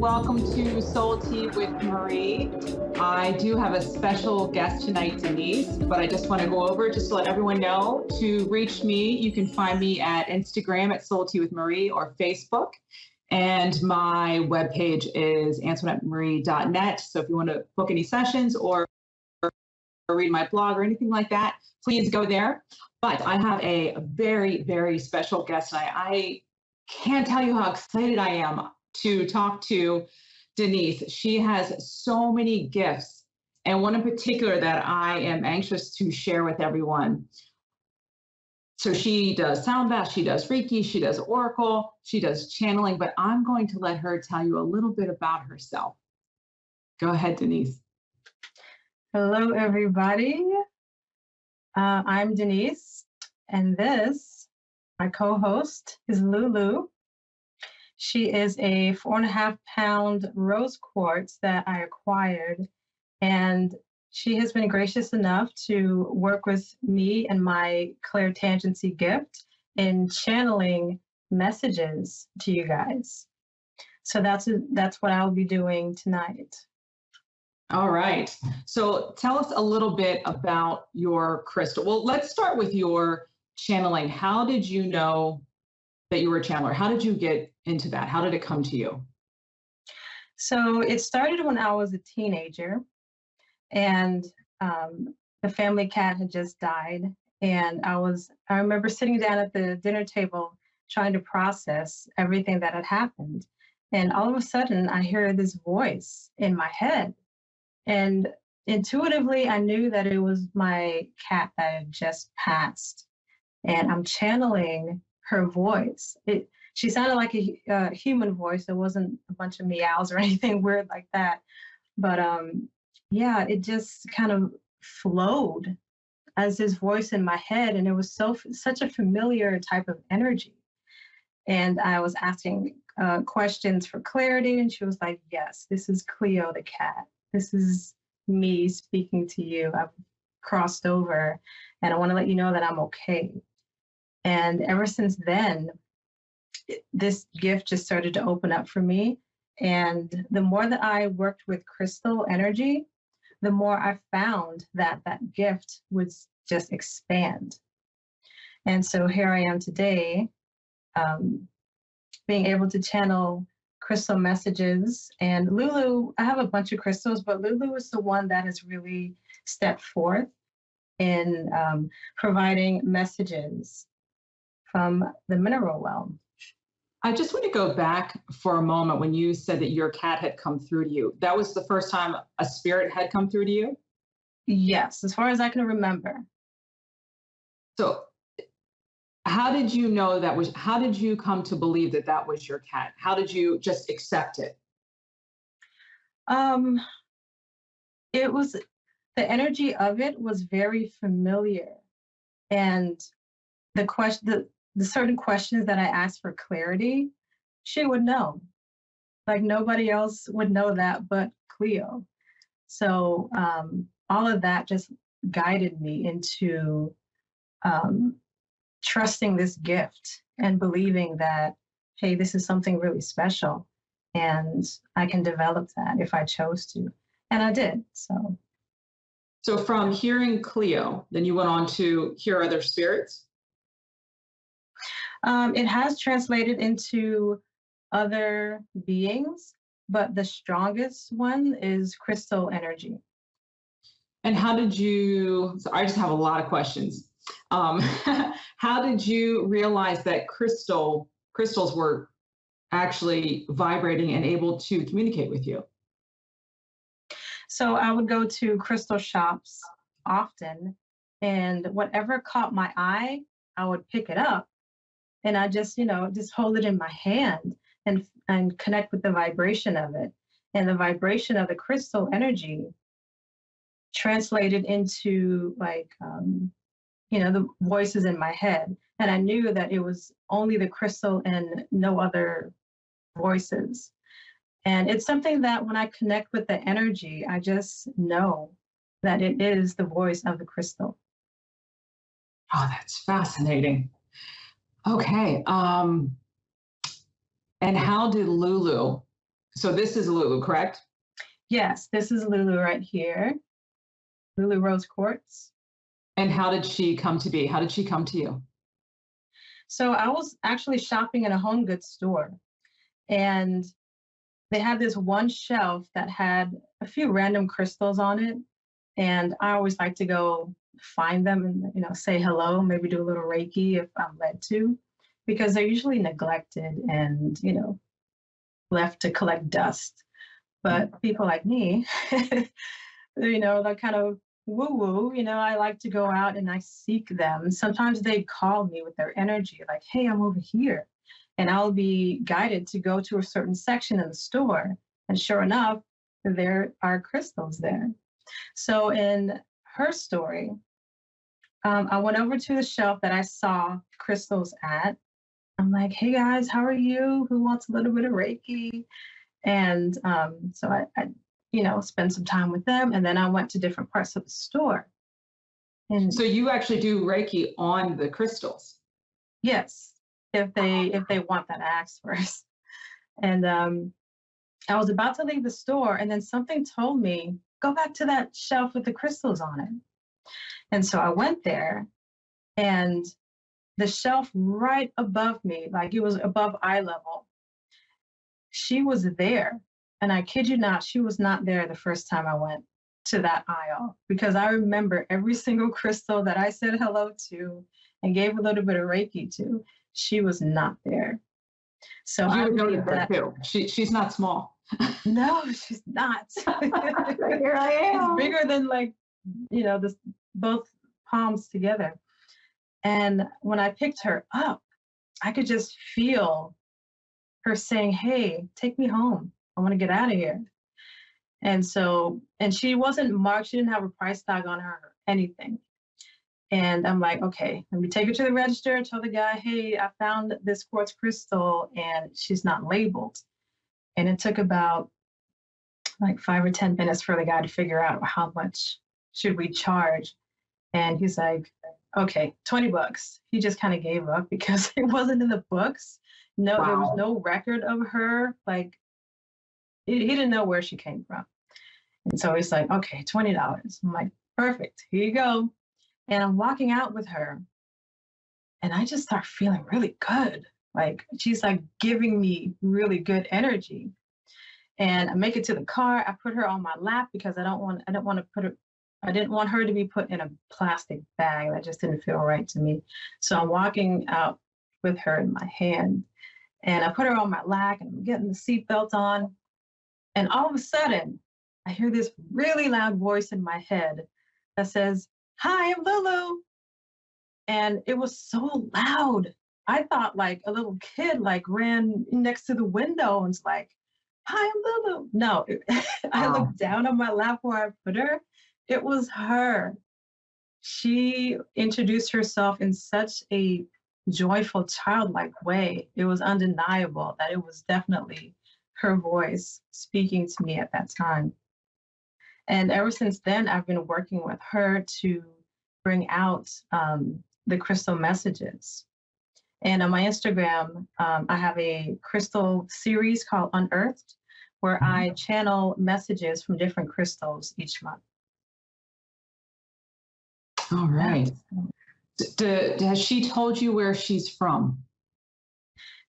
welcome to Soul Tea with Marie. I do have a special guest tonight, Denise, but I just want to go over just to let everyone know to reach me. You can find me at Instagram at Soul Tea with Marie or Facebook. And my webpage is AntoinetteMarie.net. So if you want to book any sessions or read my blog or anything like that, please go there. But I have a very, very special guest tonight. I can't tell you how excited I am to talk to Denise. She has so many gifts, and one in particular that I am anxious to share with everyone. So she does sound bath, she does Reiki, she does Oracle, she does channeling, but I'm going to let her tell you a little bit about herself. Go ahead, Denise. Hello, everybody. I'm Denise, and my co-host, is Lulu. She is a 4.5-pound rose quartz that I acquired, and she has been gracious enough to work with me and my clairtangency gift in channeling messages to you guys. So that's what I'll be doing tonight. All right. So tell us a little bit about your crystal. Well, let's start with your channeling. How did you know that you were a channeler? How did you get into that? How did it come to you? So it started when I was a teenager, and the family cat had just died. And I remember sitting down at the dinner table trying to process everything that had happened. And all of a sudden I hear this voice in my head. And intuitively, I knew that it was my cat that had just passed. And I'm channeling her voice. She sounded like a human voice. It wasn't a bunch of meows or anything weird like that. But yeah, it just kind of flowed as this voice in my head. And it was such a familiar type of energy. And I was asking questions for clarity. And she was like, yes, this is Cleo the cat. This is me speaking to you. I've crossed over, and I want to let you know that I'm okay. And ever since then, this gift just started to open up for me. And the more that I worked with crystal energy, the more I found that that gift would just expand. And so here I am today, being able to channel crystal messages. And Lulu, I have a bunch of crystals, but Lulu is the one that has really stepped forth in providing messages from the mineral realm. I just want to go back for a moment when you said that your cat had come through to you. That was the first time a spirit had come through to you? Yes, as far as I can remember. So how did you know how did you come to believe that that was your cat? How did you just accept it? It was, the energy of it was very familiar. And the certain questions that I asked for clarity, she would know. Like nobody else would know that but Cleo. So all of that just guided me into trusting this gift and believing that, hey, this is something really special and I can develop that if I chose to. And I did. So from hearing Cleo, then you went on to hear other spirits? It has translated into other beings, but the strongest one is crystal energy. And how did you, so I just have a lot of questions. How did you realize that crystals were actually vibrating and able to communicate with you? So I would go to crystal shops often, and whatever caught my eye, I would pick it up. And I just hold it in my hand and connect with the vibration of it. And the vibration of the crystal energy translated into the voices in my head. And I knew that it was only the crystal and no other voices. And it's something that when I connect with the energy, I just know that it is the voice of the crystal. Oh, that's fascinating. Okay. And how did Lulu So this is Lulu, correct? Yes, this is Lulu right here, Lulu Rose Quartz. And how did she come to be? How did she come to you? So I was actually shopping in a home goods store, and they had this one shelf that had a few random crystals on it. And I always like to go find them and, say hello, maybe do a little Reiki if I'm led to, because they're usually neglected and, left to collect dust. But people like me, that kind of woo woo, I like to go out and I seek them. Sometimes they call me with their energy, like, hey, I'm over here. And I'll be guided to go to a certain section in the store. And sure enough, there are crystals there. So in her story, I went over to the shelf that I saw crystals at. I'm like, hey guys, how are you? Who wants a little bit of Reiki? And so I spend some time with them. And then I went to different parts of the store. And So you actually do Reiki on the crystals. yes, if they want that, I ask first. And I was about to leave the store, and then something told me, go back to that shelf with the crystals on it. And so I went there, and the shelf right above me, like it was above eye level, she was there. And I kid you not, she was not there the first time I went to that aisle, because I remember every single crystal that I said hello to and gave a little bit of Reiki to, she was not there. So You I would believe notice her that. too. She's not small. No, she's not. Here I She's am. bigger than this both palms together. And when I picked her up, I could just feel her saying, hey, take me home. I want to get out of here. And she wasn't marked, she didn't have a price tag on her or anything. And I'm like, okay, let me take her to the register, tell the guy, hey, I found this quartz crystal and she's not labeled. And it took about like 5 or 10 minutes for the guy to figure out how much should we charge. And he's like, okay, $20. He just kind of gave up because it wasn't in the books. No, there was Wow. no record of her. Like he didn't know where she came from. And so he's like, okay, $20. I'm like, perfect, here you go. And I'm walking out with her, and I just start feeling really good. Like she's like giving me really good energy. And I make it to the car. I put her on my lap because I didn't want her to be put in a plastic bag. That just didn't feel right to me. So I'm walking out with her in my hand, and I put her on my lap and I'm getting the seatbelt on. And all of a sudden, I hear this really loud voice in my head that says, hi, I'm Lulu. And it was so loud. I thought like a little kid like ran next to the window and was like, hi, I'm Lulu. No, I Wow. looked down on my lap where I put her. It was her. She introduced herself in such a joyful, childlike way. It was undeniable that it was definitely her voice speaking to me at that time. And ever since then, I've been working with her to bring out the crystal messages. And on my Instagram, I have a crystal series called Unearthed, where I channel messages from different crystals each month. All right. Yeah. Has she told you where she's from?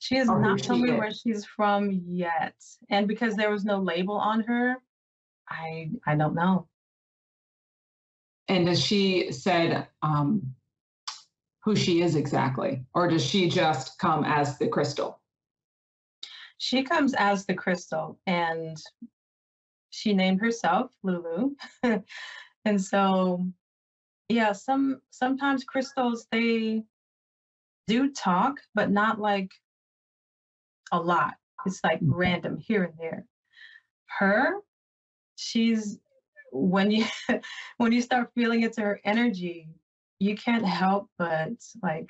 She has Or who not told she me is? where she's from yet. And because there was no label on her, I don't know. And has she said who she is exactly? Or does she just come as the crystal? She comes as the crystal, and she named herself Lulu. And so, yeah, sometimes crystals, they do talk, but not like a lot. It's like random here and there. Her, she's when you when you start feeling into her energy, you can't help but like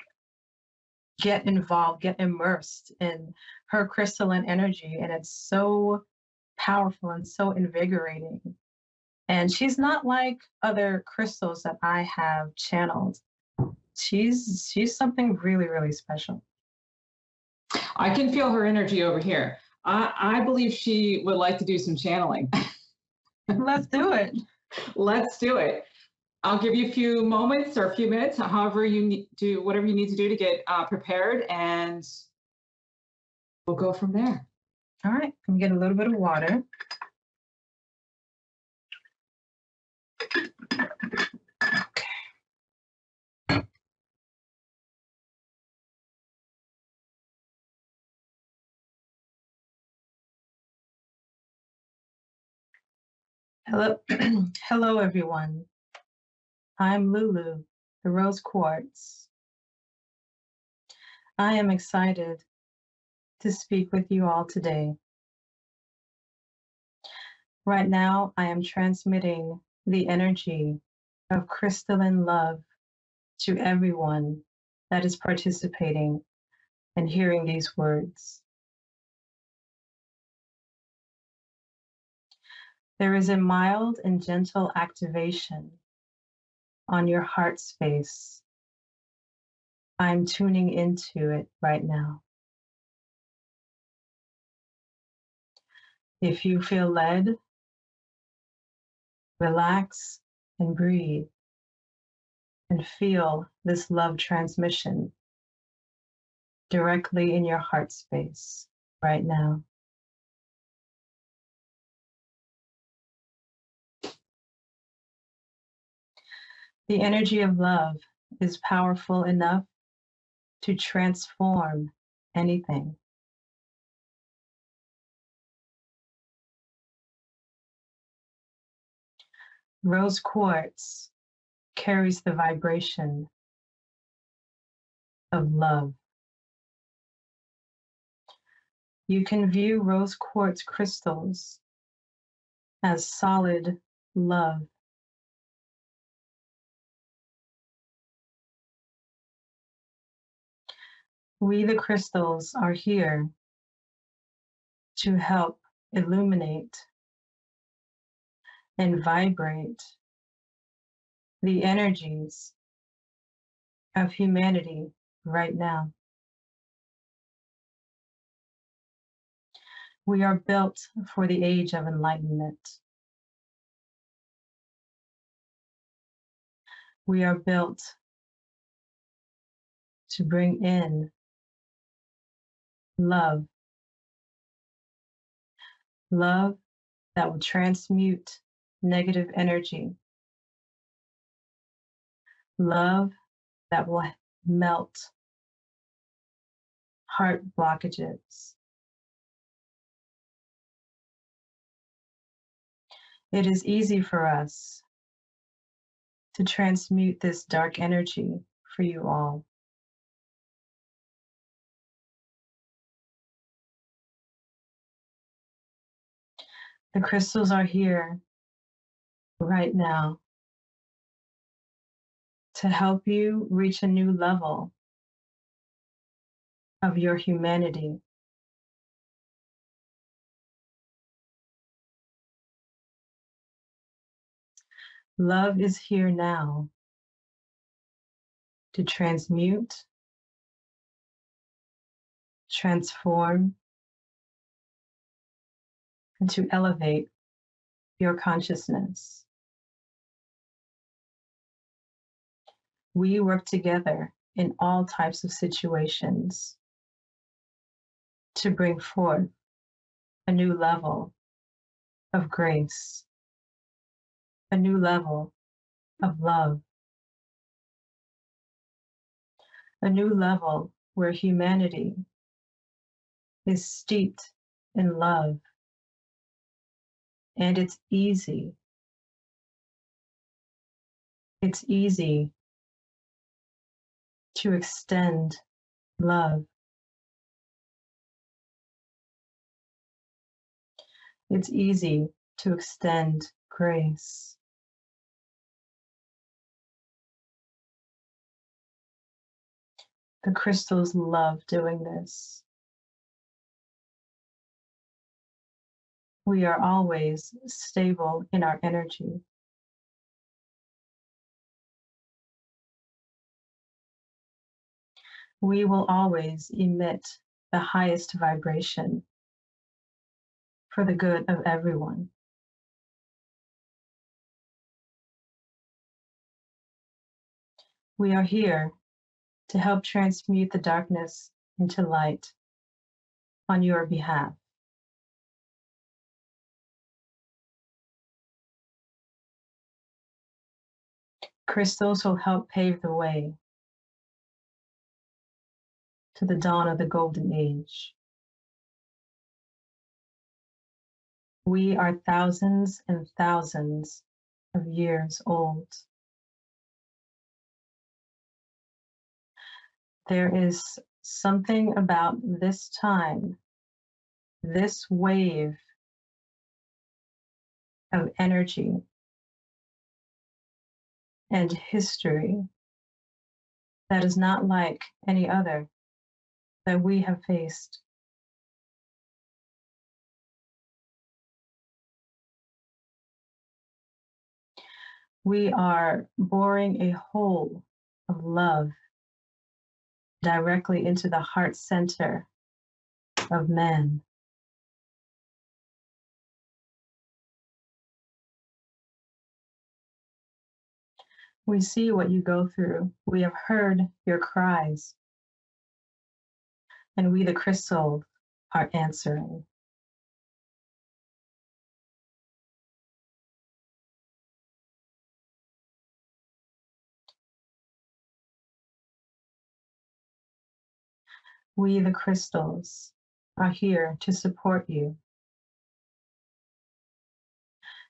get involved, get immersed in her crystalline energy. And it's so powerful and so invigorating. And she's not like other crystals that I have channeled. She's something really, really special. I can feel her energy over here. I believe she would like to do some channeling. Let's do it. Let's do it. I'll give you a few moments or a few minutes, however you need do whatever you need to do to get prepared, and we'll go from there. All right, let me get a little bit of water. Hello, hello everyone. I'm Lulu, the Rose Quartz. I am excited to speak with you all today. Right now, I am transmitting the energy of crystalline love to everyone that is participating and hearing these words. There is a mild and gentle activation on your heart space. I'm tuning into it right now. If you feel led, relax and breathe and feel this love transmission directly in your heart space right now. The energy of love is powerful enough to transform anything. Rose quartz carries the vibration of love. You can view rose quartz crystals as solid love. We, the crystals, are here to help illuminate and vibrate the energies of humanity right now. We are built for the age of enlightenment. We are built to bring in love. Love that will transmute negative energy. Love that will melt heart blockages. It is easy for us to transmute this dark energy for you all. The crystals are here right now to help you reach a new level of your humanity. Love is here now to transmute, transform, and to elevate your consciousness. We work together in all types of situations to bring forth a new level of grace, a new level of love, a new level where humanity is steeped in love. And it's easy. It's easy to extend love. It's easy to extend grace. The crystals love doing this. We are always stable in our energy. We will always emit the highest vibration for the good of everyone. We are here to help transmute the darkness into light on your behalf. Crystals will help pave the way to the dawn of the golden age. We are thousands and thousands of years old. There is something about this time, this wave of energy and history that is not like any other that we have faced. We are boring a hole of love directly into the heart center of man. We see what you go through. We have heard your cries. And we, the crystal, are answering. We, the crystals, are here to support you,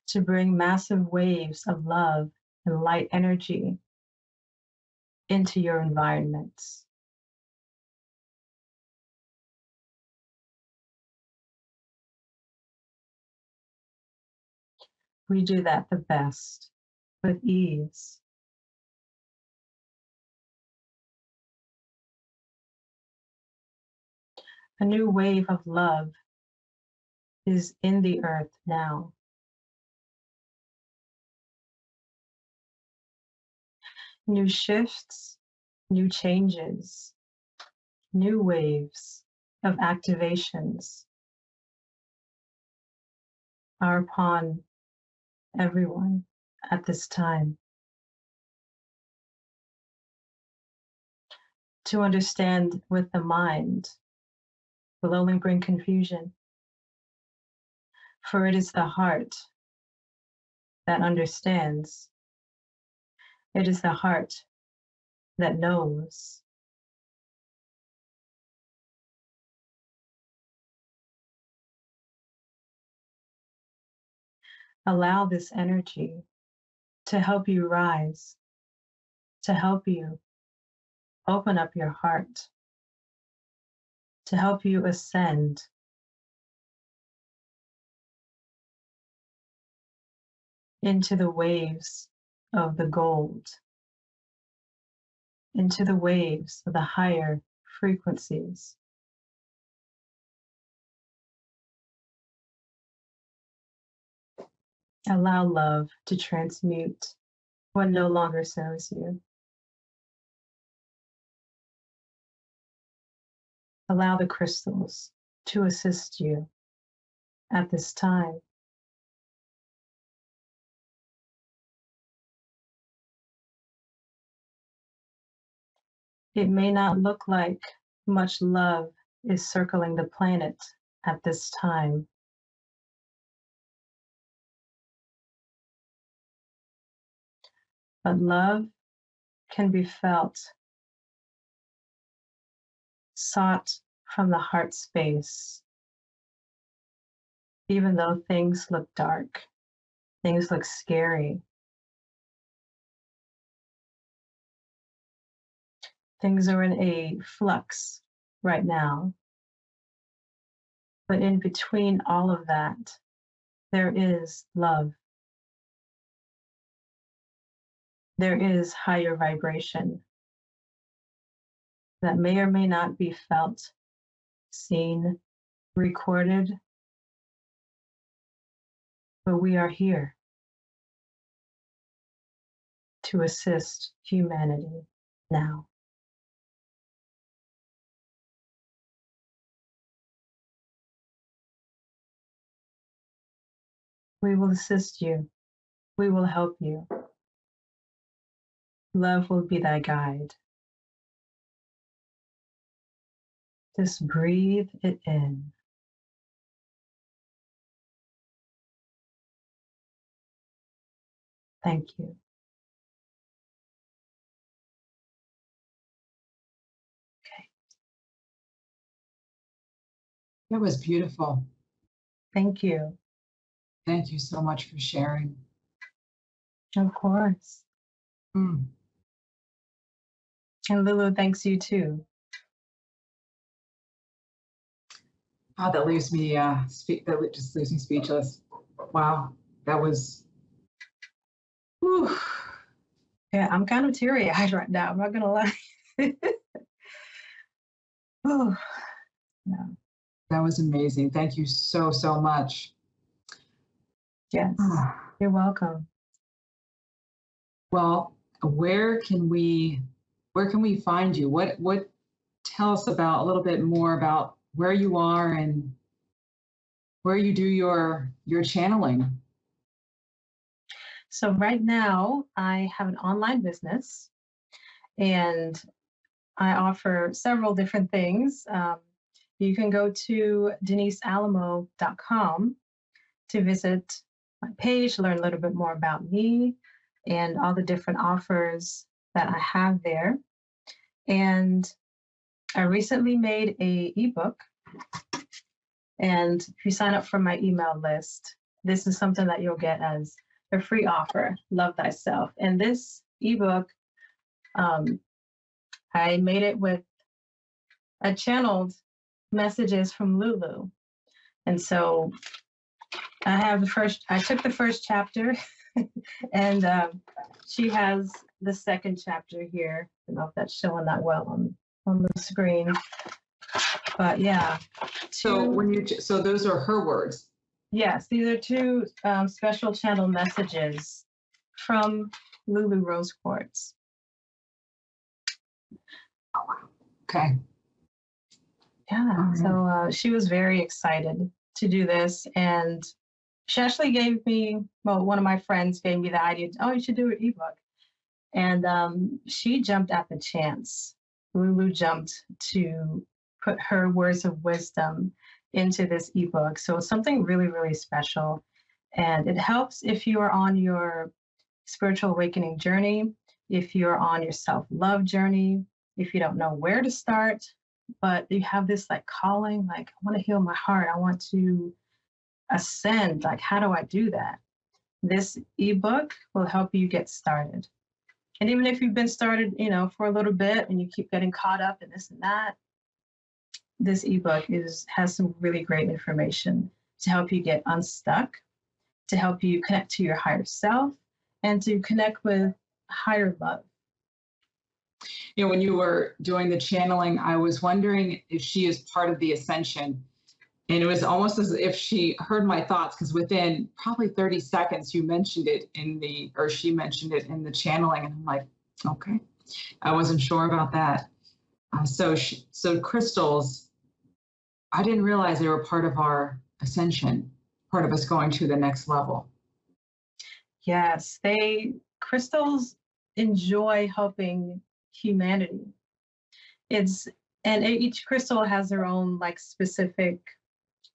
to bring massive waves of love and light energy into your environments. We do that the best, with ease. A new wave of love is in the earth now. New shifts, new changes, new waves of activations are upon everyone at this time. To understand with the mind will only bring confusion, for it is the heart that understands. It is the heart that knows. Allow this energy to help you rise, to help you open up your heart, to help you ascend into the waves of the gold, into the waves of the higher frequencies. Allow love to transmute what no longer serves you. Allow the crystals to assist you at this time. It may not look like much love is circling the planet at this time. But love can be felt, sought from the heart space, even though things look dark, things look scary. Things are in a flux right now. But in between all of that, there is love. There is higher vibration that may or may not be felt, seen, recorded, but we are here to assist humanity now. We will assist you. We will help you. Love will be thy guide. Just breathe it in. Thank you. Okay. That was beautiful. Thank you. Thank you so much for sharing. Of course. Mm. And Lulu thanks you too. Oh, that leaves me that just leaves me speechless. Wow, that was. Whew. Yeah, I'm kind of teary eyed right now. I'm not gonna lie. Oh, yeah. That was amazing. Thank you so so much. Yes. You're welcome. Well, where can we find you? What tell us about a little bit more about where you are and where you do your channeling. So right now I have an online business and I offer several different things. You can go to denisealamo.com to visit my page, learn a little bit more about me and all the different offers that I have there. And I recently made a ebook, and if you sign up for my email list, this is something that you'll get as a free offer, Love Thyself. And this ebook, um, I made it with I channeled messages from Lulu. And so I took the first chapter and she has the second chapter here. I don't know if that's showing that well on the screen. But yeah. So those are her words. Yes, these are two special channel messages from Lulu Rose Quartz. Okay. Yeah, so she was very excited to do this. And she actually gave me, well, one of my friends gave me the idea, oh, you should do an ebook. And she jumped at the chance. Lulu jumped to put her words of wisdom into this ebook. So it's something really, really special. And it helps if you are on your spiritual awakening journey, if you're on your self love journey, if you don't know where to start, but you have this like calling, like, I want to heal my heart, I want to ascend. Like, how do I do that? This ebook will help you get started. And even if you've been started, for a little bit and you keep getting caught up in this and that, this ebook has some really great information to help you get unstuck, to help you connect to your higher self, and to connect with higher love. When you were doing the channeling, I was wondering if she is part of the ascension. And it was almost as if she heard my thoughts, because within probably 30 seconds, she mentioned it in the channeling. And I'm like, okay, I wasn't sure about that. So crystals, I didn't realize they were part of our ascension, part of us going to the next level. Yes, crystals enjoy helping humanity. And each crystal has their own like specific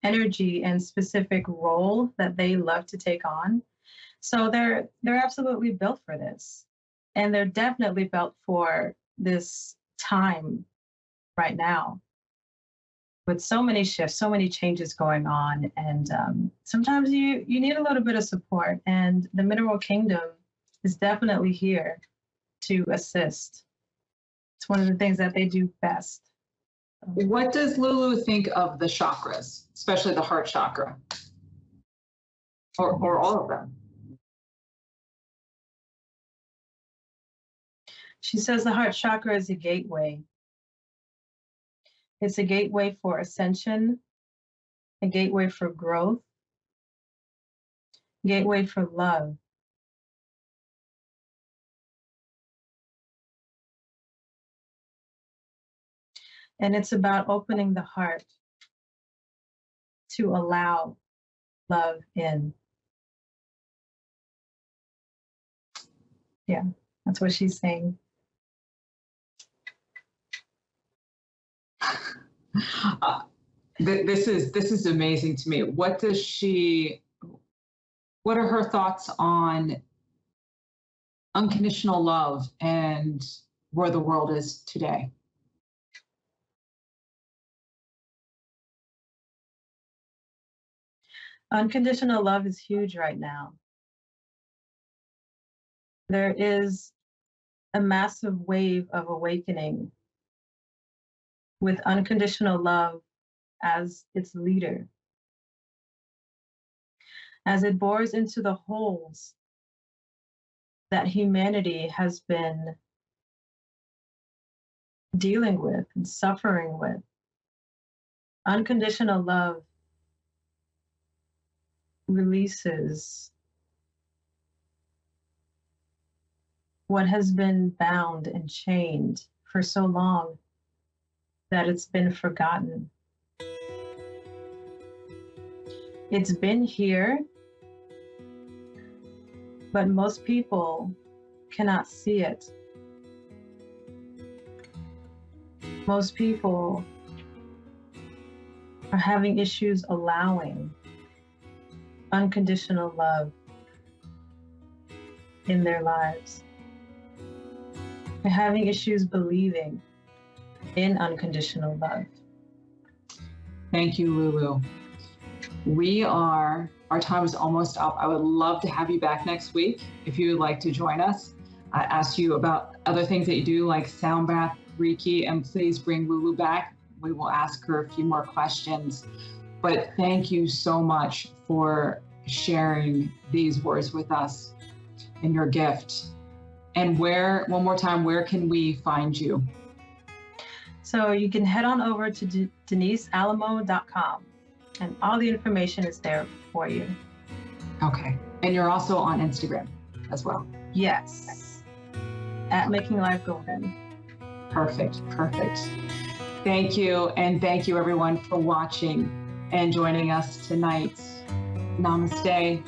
energy and specific role that they love to take on. So they're absolutely built for this. And they're definitely built for this time right now with so many shifts, so many changes going on. And sometimes you need a little bit of support. And the mineral kingdom is definitely here to assist. It's one of the things that they do best. What does Lulu think of the chakras, especially the heart chakra, or all of them? She says the heart chakra is a gateway. It's a gateway for ascension, a gateway for growth, gateway for love. And it's about opening the heart to allow love in. Yeah, that's what she's saying. This is amazing to me. What are her thoughts on unconditional love and where the world is today? Unconditional love is huge right now. There is a massive wave of awakening with unconditional love as its leader. As it bores into the holes that humanity has been dealing with and suffering with, unconditional love releases what has been bound and chained for so long that it's been forgotten. It's been here, but most people cannot see it. Most people are having issues allowing unconditional love in their lives. They're having issues believing in unconditional love. Thank you, Lulu. Our time is almost up. I would love to have you back next week if you would like to join us. I asked you about other things that you do, like sound bath, Reiki, and please bring Lulu back. We will ask her a few more questions. But thank you so much for sharing these words with us and your gift. And one more time, where can we find you? So you can head on over to denisealamo.com and all the information is there for you. Okay. And you're also on Instagram as well. Yes. At Making Life Golden. Perfect. Thank you. And thank you everyone for watching and joining us tonight. Namaste.